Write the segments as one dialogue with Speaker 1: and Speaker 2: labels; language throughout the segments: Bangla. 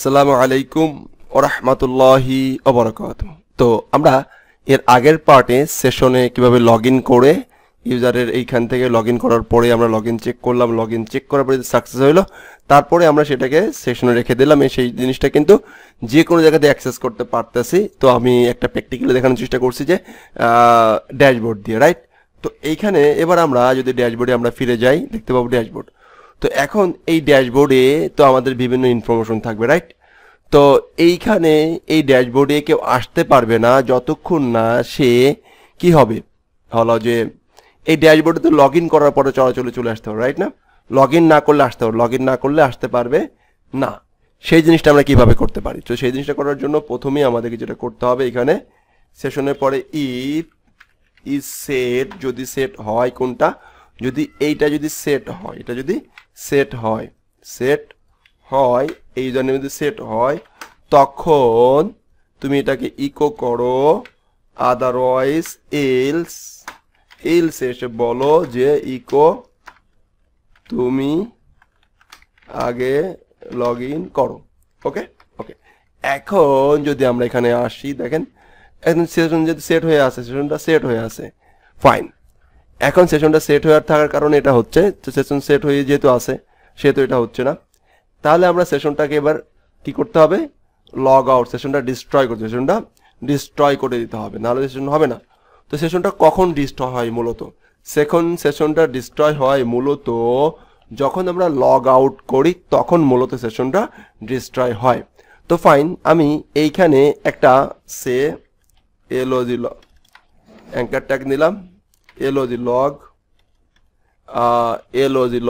Speaker 1: আসসালামু আলাইকুম ওয়া রাহমাতুল্লাহি ওয়া বারাকাতুহু। তো আমরা এর আগের পার্টে সেশনে কিভাবে লগইন করে ইউজারের এইখান থেকে লগইন করার পরে আমরা লগইন চেক করলাম, লগইন চেক করার পরে সাকসেস হলো, তারপরে আমরা সেটাকে সেশনে রেখে দিলাম। সেই জিনিসটা কিন্তু যে কোনো জায়গাতে অ্যাক্সেস করতে পারতেছি। তো আমি একটা প্র্যাকটিক্যালি দেখানোর চেষ্টা করছি যে ড্যাশবোর্ড দিয়ে, রাইট? তো এইখানে এবার আমরা যদি ড্যাশবোর্ডে আমরা ফিরে যাই, দেখতে পাবো ড্যাশবোর্ড। তো এখন এই ড্যাশবোর্ডে তো আমাদের বিভিন্ন ইনফরমেশন থাকবে, রাইট? তো এইখানে এই ড্যাশবোর্ডে কেউ আসতে পারবে না যতক্ষণ না সে কি হবে, হলো যে এই ড্যাশবোর্ডে তো লগ ইন করার পরে চলাচলে চলে আসতে হবে, রাইট? না, লগ ইন না করলে আসতে হবে, লগ ইন না করলে আসতে পারবে না। সেই জিনিসটা আমরা কিভাবে করতে পারি? তো সেই জিনিসটা করার জন্য প্রথমেই আমাদেরকে যেটা করতে হবে, এখানে সেশনের পরে ইফ ইজ সেট, যদি সেট হয় কোনটা, যদি এইটা যদি সেট হয়, এটা যদি সেট হয়, সেট হয় এই জন্য যদি সেট হয়, তখন তুমি এটাকে ইকো করো, আদারওয়াইজ এলস, এলস এসে বলো যে ইকো তুমি আগে লগ ইন করো। ওকে ওকে, এখন যদি আমরা এখানে আসি, দেখেন এখন সেশন যদি সেট হয়ে আছে, সেশনটা সেট হয়ে আছে, ফাইন। এখন সেশনটা সেট হয়ে থাকার কারণে এটা হচ্ছে, তো সেশন সেট হয়ে যেহেতু আছে সেহেতু এটা হচ্ছে না। তাহলে আমরা সেশনটাকে এবার কি করতে হবে, লগ আউট, সেশনটা ডিস্ট্রয় করতে, সেশনটা ডিস্ট্রয় করে দিতে হবে, নাহলে সেশন হবে না। তো সেশনটা কখন ডিস্ট্রয় হয়? মূলত সেশনটা ডিস্ট্রয় হয় মূলত যখন আমরা লগ আউট করি, তখন মূলত সেশনটা ডিস্ট্রয় হয়। তো ফাইন, আমি এইখানে একটা সে এলওজি অ্যাঙ্কার ট্যাগ নিলাম, LOG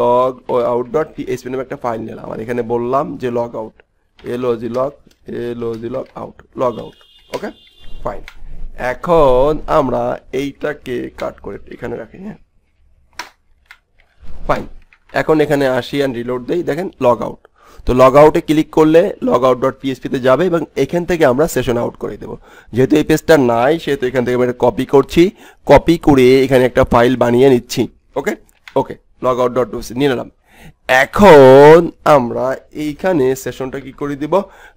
Speaker 1: log O out dot PHP নামে একটা ফাইল নিলাম, আর এখানে বললাম যে log out, LOG log out, log out. Okay fine, এখন আমরা এইটাকে কাট করে এখানে রাখি। হ্যাঁ ফাইন, এখন এখানে আসি অ্যান্ড রিলোড দেই, দেখেন লগ আউট। তো লগ আউটে ক্লিক করলে লগ আউট ডট পিএইচপিতে যাবে এবং এখান থেকে আমরা সেশন আউট করে দেবো। যেহেতু এই পেজটা নাই সেহেতু এখান থেকে আমরা কপি করছি, কপি করে এখানে একটা ফাইল বানিয়ে নিচ্ছি। ওকে ওকে, লগ আউট ডট নিয়ে নিলাম। এখন আমরা এইখানে সেশনটা কি করে দিব,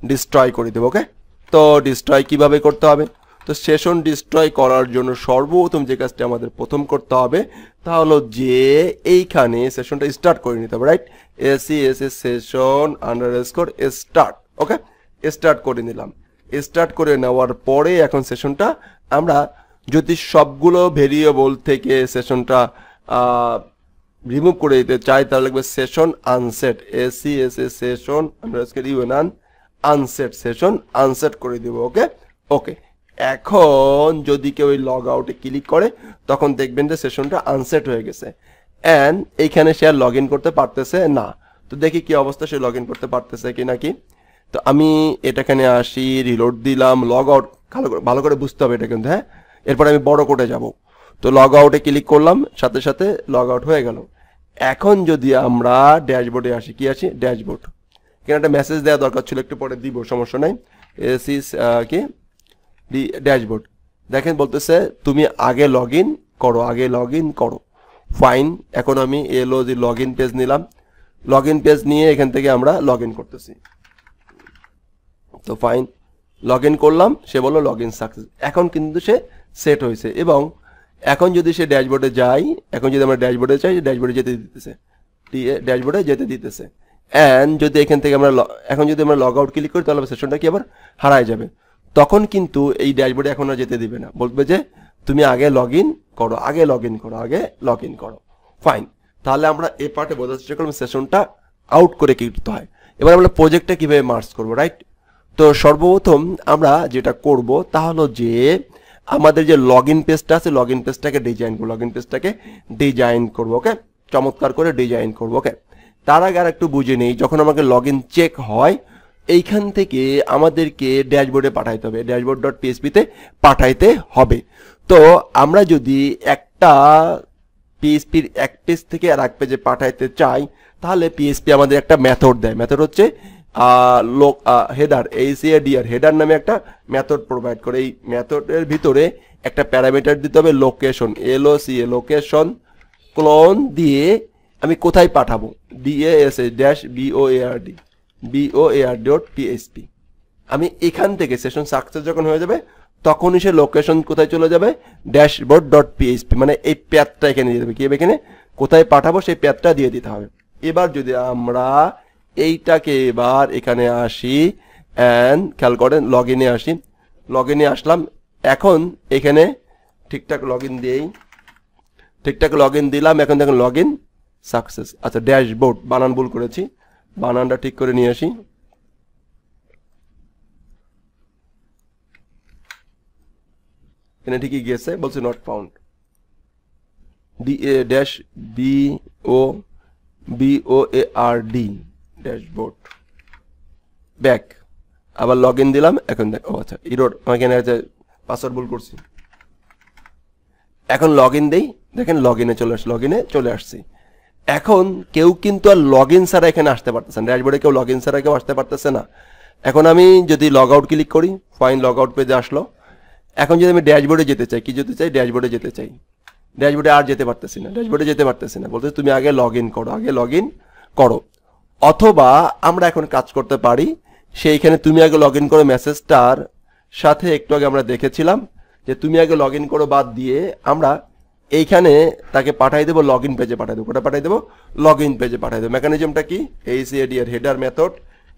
Speaker 1: ডিস্ট্রয় করে দেবো। ওকে, তো ডিস্ট্রয় কিভাবে করতে হবে? তো সেশন ডিস্ট্রয় করার জন্য সর্বপ্রথম যে কাজটা আমাদের প্রথম করতে হবে তা হলো যে এইখানে সেশনটা স্টার্ট করে নিতে হবে, right? Session underscore start. Okay, start করে নিলাম। স্টার্ট করে নেওয়ার পরে এখন সেশনটা আমরা যদি সবগুলো ভেরিয়েবল থেকে সেশনটা রিমুভ করে দিতে চাই, তাহলে লাগবে session unset, session underscore UN un unset, session unset করে দিব। ওকে ওকে, এখন যদি কেউ ওই লগ আউটে ক্লিক করে তখন দেখবেন যে সেশনটা আনসেট হয়ে গেছে অ্যান্ড এইখানে সে আর লগ ইন করতে পারতেছে না। তো দেখি কি অবস্থা, সে লগ ইন করতে পারতেছে কি নাকি। তো আমি এটাখানে আসি, রিলোড দিলাম, লগ আউট, ভালো করে বুঝতে হবে এটা কিন্তু। হ্যাঁ, এরপর আমি বড় কোডে যাব। তো লগ আউটে ক্লিক করলাম, সাথে সাথে লগ আউট হয়ে গেল। এখন যদি আমরা ড্যাশবোর্ডে আসি, কি আসি ড্যাশবোর্ড, এখানে একটা মেসেজ দেওয়া দরকার ছিল, একটু পরে দিব, সমস্যা নাই। কি ড্যাশবোর্ড, দেখেন বলতেছে তুমি আগে লগ ইন করো, আগে লগ ইন করো। ফাইন, এখন আমি এলওজি লগ ইন পেজ নিলাম, লগ ইন পেজ নিয়ে এখান থেকে আমরা লগ ইন করতেছি। তো ফাইন, লগ ইন করলাম, সে বললো লগ ইন সাকসেস। এখন কিন্তু সে সেট হয়েছে এবং এখন যদি সে ড্যাশবোর্ডে যাই, এখন যদি আমরা ড্যাশবোর্ডে চাই, ড্যাশবোর্ডে যেতে দিতেছে, ড্যাশবোর্ডে যেতে দিতেছে। অ্যান্ড যদি এখান থেকে আমরা এখন যদি আমরা লগ আউট ক্লিক করি তাহলে সেশনটা কি আবার হারায় যাবে। তখন কিন্তু এই ড্যাশবোর্ডে এখন আর যেতে দিবে না, বলবে যে তুমি আগে লগ ইন করো, আগে লগ ইন করো, আগে লগ ইন করো। ফাইন, তাহলে আমরা এই পার্টে বোঝার চেষ্টা করলাম সেশনটা আউট করে কি করতে হয়। এবার আমরা প্রজেক্টটা কিভাবে মার্জ করবো, রাইট? তো সর্বপ্রথম আমরা যেটা করব তা হলো যে আমাদের যে লগ ইন পেজটা আছে, লগ ইন পেজটাকে ডিজাইন করবো, লগ ইন পেজটাকে ডিজাইন করবো। ওকে, চমৎকার করে ডিজাইন করবো। ওকে, তার আগে আর একটু বুঝে নেই, যখন আমাকে লগ ইন চেক হয় এইখান থেকে আমাদেরকে ড্যাশবোর্ডে পাঠাইতে হবে, ড্যাশবোর্ড ডট পিএইচপিতে পাঠাইতে হবে। তো আমরা যদি একটা পিএইচপির এক পেজ থেকে আর এক পেজে পাঠাইতে চাই, তাহলে পিএইচপি আমাদের একটা মেথড দেয়, মেথড হচ্ছে হেডার, HADR, হেডার নামে একটা মেথড প্রোভাইড করে। এই মেথডের ভিতরে একটা প্যারামিটার দিতে হবে লোকেশন, LOCA, লোকেশন ক্লোন দিয়ে আমি কোথায় পাঠাবো, DASH BOARD, board.php। আমি এখান থেকে সেশন সাকসেস যখন হয়ে যাবে তখনই সে লোকেশন কোথায় চলে যাবে, dashboard.php, মানে এই প্যাথটা এখানে দিয়ে দেবে। কি হবে, এখানে কোথায় পাঠাবো সেই প্যাথটা দিয়ে দিতে হবে। এবার যদি আমরা এইটাকে এবার এখানে আসি অ্যান্ড খেয়াল করেন লগ ইনে আসি, লগ ইনে আসলাম। এখন এখানে ঠিকঠাক লগ ইন দিয়েই ঠিকঠাক লগ ইন দিলাম। এখন দেখুন লগ ইন সাকসেস। আচ্ছা, ড্যাশবোর্ড বানান ভুল করেছি, বানানটা ঠিক করে নিয়ে আসি। এখানে ঠিকই গিয়েছে, বলছে not found, DABOARD dashboard. Back, আবার লগ ইন দিলাম। এখন দেখ, ও আচ্ছা ইরোড, এখানে পাসওয়ার্ড ভুল করছি। এখন লগ ইন দেই, দেখেন লগ ইনে চলে আসছে, লগ ইনে চলে আসছি। এখন কেউ কিন্তু আর লগ ইন ছাড়া এখানে আসতে পারতেছে না, ড্যাশবোর্ডে কেউ লগ ইন ছাড়া কেউ আসতে পারতেছে না। এখন আমি যদি লগ আউট ক্লিক করি, ফাইন লগ আউট পেজে আসলো। এখন যদি আমি ড্যাশবোর্ডে যেতে চাই, কি যেতে চাই, ড্যাশবোর্ডে যেতে চাই, ড্যাশবোর্ডে আর যেতে পারতেছি না, ড্যাশবোর্ডে যেতে পারতেছি না, বলতে তুমি আগে লগ ইন করো, আগে লগ ইন করো। অথবা আমরা এখন কাজ করতে পারি, সেইখানে তুমি আগে লগ ইন করো মেসেজটার সাথে একটু আগে আমরা দেখেছিলাম যে তুমি আগে লগ ইন করো বাদ দিয়ে আমরা এইখানে তাকে পাঠাই দেবো লগ ইন পেজে পাঠাই দেবো। কোটা পাঠাই দেবো, লগ ইন পেজে পাঠাই দেবো। মেকানিজমটা কি, HAD এর হেডার মেথড,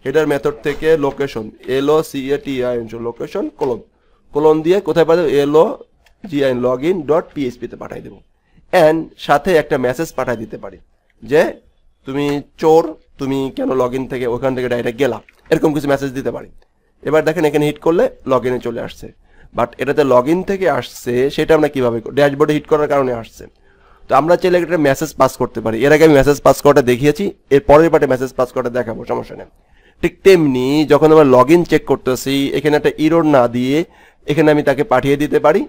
Speaker 1: হেডার মেথড থেকে লোকেশন LOCATIN লোকেশন কোলন দিয়ে কোথায় পাঠাবো, LOGIN login.php তে পাঠাই দেবো। অ্যান্ড সাথে একটা মেসেজ পাঠাই দিতে পারি যে তুমি চোর, তুমি কেন লগ ইন থেকে ওখান থেকে ডাইরেক্ট গেলা, এরকম কিছু মেসেজ দিতে পারি। এবার দেখেন এখানে হিট করলে লগ ইনে চলে আসছে, বাট এটাতে লগ ইন থেকে আসছে সেটা আমরা কিভাবে, ড্যাশবোর্ডে হিট করার কারণে আসছে। তো আমরা চাইলে একটা মেসেজ পাস করতে পারি। এর আগে আমি মেসেজ পাস করাটা দেখিয়েছি, এর পরের পার্টে মেসেজ পাস করাটা দেখাবো, সমস্যা নেই। ঠিক তেমনি যখন আমরা লগ ইন চেক করতেছি, এখানে একটা ইরোর না দিয়ে এখানে আমি তাকে পাঠিয়ে দিতে পারি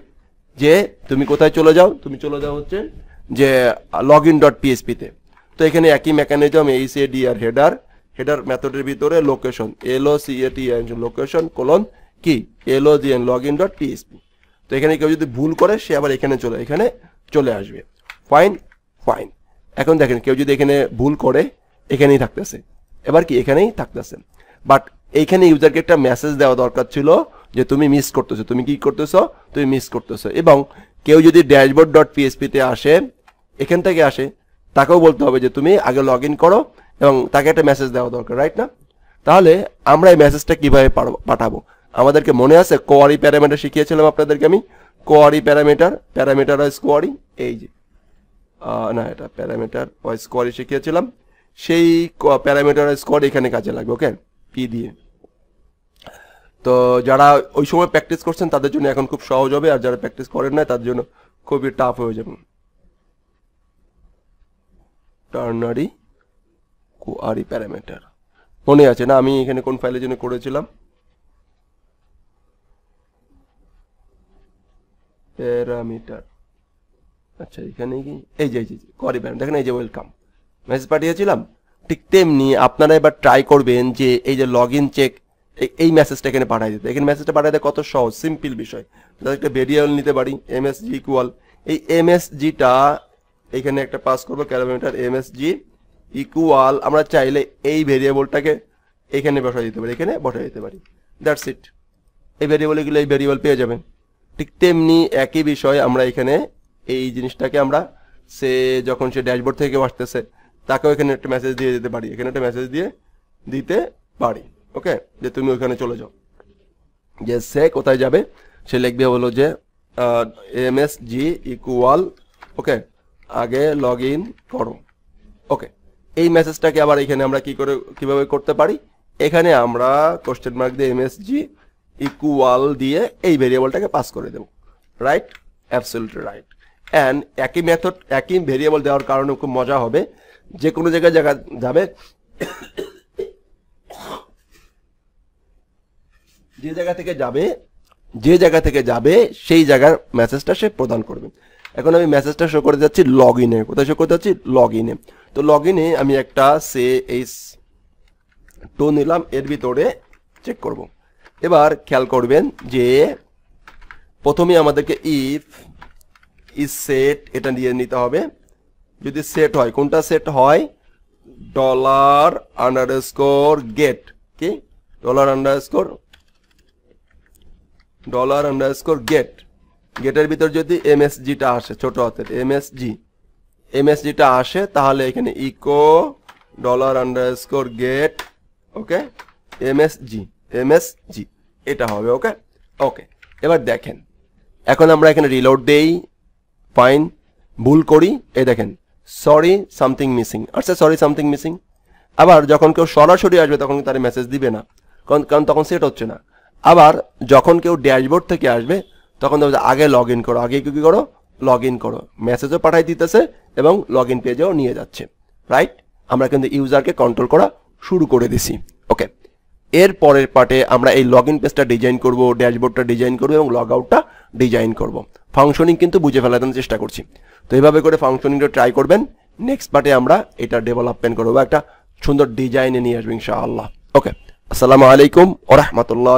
Speaker 1: যে তুমি কোথায় চলে যাও, তুমি চলে যাও হচ্ছে যে login.php তে। তো এখানে একই মেকানিজম HAD আর হেডার মেথডের ভিতরে লোকেশন LOCATIN লোকেশন কোলন কি LOGN login.php। তো এখানে কেউ যদি ভুল করে সে আবার এখানে চলে আসবে। Fine fine. এখন দেখেন কেউ যদি এখানে ভুল করে এখানেই থাকতেছে, এবার কি এখানেই থাকতেছে, বাট এইখানে ইউজারকে একটা মেসেজ দেওয়া দরকার ছিল যে তুমি মিস করতেছো, তুমি কি করতেছো, তুমি মিস করতেছো। এবং কেউ যদি dashboard.php তে আসে, এখান থেকে আসে, তাকেও বলতে হবে যে তুমি আগে লগ ইন করো এবং তাকে একটা মেসেজ দেওয়া দরকার, রাইট না? তাহলে আমরা এই মেসেজটা কিভাবে পাঠাবো? আমাদেরকে মনে আছে কোয়ারি প্যারামিটার শিখিয়েছিলাম আপনাদেরকে আমি, কোয়ারি প্যারামিটার ওয়াইজ কোয়ারি, এই যে না এটা প্যারামিটার ওয়াইজ কোয়ারি শিখিয়েছিলাম, সেই প্যারামিটার ওয়াইজ কোয়ারি এখানে কাজে লাগবে। ওকে, পি দিয়ে। তো যারা ওই সময় প্র্যাকটিস করছেন তাদের জন্য এখন খুব সহজ হবে, আর যারা প্র্যাকটিস করেন না তাদের জন্য খুবই টাফ হয়ে যাবে। টার্নারি কোয়ারি প্যারামিটার মনে আছে না? আমি এখানে কোন ফাইলের জন্য করেছিলাম, প্যারামিটার। আচ্ছা এখানে কি এই যে কোয়ারি প্যারামিটার, দেখেন এই যে ওয়েলকাম মেসেজ পাঠিয়েছিলাম। ঠিক তেমনি আপনারা এবার ট্রাই করবেন যে এই যে লগ ইন চেক, এই মেসেজটা এখানে পাঠাই দিতে। এখানে মেসেজটা পাঠাইতে কত সহজ, সিম্পল বিষয়। একটা ভেরিয়েবল নিতে পারি MSG ইকুয়াল, এই MSGটা এখানে একটা পাস করবো প্যারামিটার MSG ইকুয়াল, আমরা চাইলে এই ভেরিয়েবলটাকে এখানে বসাই দিতে পারি, এখানে বসাই দিতে পারি, দ্যাটস ইট। এই ভেরিয়েবলগুলো এই ভেরিয়েবল পেয়ে যাবেন। ঠিক তেমনি একই বিষয় আমরা এখানে এই জিনিসটাকে আমরা যখন সে ড্যাশবোর্ড থেকে আসতেছে তাকেও এখানে একটা মেসেজ দিয়ে দিতে পারি, এখানে একটা মেসেজ দিয়ে দিতে পারি। ওকে, যে তুমি ওখানে চলে যাও, যে সে কোথায় যাবে সে লিখবে হলো যে MSG ইকুয়াল, ওকে আগে লগ ইন করো। ওকে, এই মেসেজটাকে আবার এখানে আমরা কিভাবে করতে পারি, এখানে আমরা কোশ্চেন মার্ক দিয়ে MSG ইকুয়াল দিয়ে এই ভেরিয়েবলটাকে পাস করে দেব, রাইট? Absolutely right. অ্যান্ড একই মেথড একই ভেরিয়েবল দেওয়ার কারণে খুব মজা হবে, যে কোনো জায়গায় যাবে, যে জায়গা থেকে যাবে সেই জায়গার মেসেজটা সে প্রদান করবে। এখন আমি মেসেজটা শো করে যাচ্ছি লগ ইনে, কোথায় শো করে যাচ্ছি, লগ ইনে। তো লগ ইনে আমি একটা H2 নিলাম, এর ভিতরে চেক করব। এবার খেয়াল করবেন যে প্রথমে আমাদেরকে ইফ ইজ সেট এটা নিয়ে নিতে হবে। যদি সেট হয়, কোনটা সেট হয়, ডলার আন্ডারস্কোর গেট, কি ডলার আন্ডারস্কোর গেট, গেটের ভিতর যদি এমএসজিটা আসে ছোট হাতের এমএসজিটা আসে তাহলে এখানে ইকো ডলার আন্ডারস্কোর গেট, ওকে, এমএসজি এটা হবে। ওকে ওকে, এবার দেখেন এখন আমরা এখানে রিলোড দেই, ফাইন, ভুল করি, এই দেখেন সরি সামথিং মিসিং আচ্ছা, সরি সামথিং মিসিং। আবার যখন কেউ সরাসরি আসবে তখন তার মেসেজ দিবে না, কারণ তখন সেট হচ্ছে না। আবার যখন কেউ ড্যাশবোর্ড থেকে আসবে তখন আগে লগ ইন করো, আগে কি করো, লগ ইন করো, মেসেজও পাঠাই দিতেছে এবং লগ ইন পেজেও নিয়ে যাচ্ছে, রাইট। আমরা কিন্তু ইউজারকে কন্ট্রোল করা শুরু করে দিছি। ওকে, এর পরের পার্টে আমরা এই লগ ইন পেজটা ডিজাইন করব, ড্যাশবোর্ডটা ডিজাইন করব এবং লগ আউটটা ডিজাইন করব। ফাংশনিং কিন্তু বুঝে ফেলার চেষ্টা করছি, তো এইভাবে করে ফাংশনিংটা ট্রাই করবেন। নেক্সট পার্টে আমরা এটা ডেভেলপমেন্ট করবো, একটা সুন্দর ডিজাইনে নিয়ে আসবো ইনশাআল্লাহ। ওকে, আসসালামু আলাইকুম ওয়া রাহমাতুল্লাহ।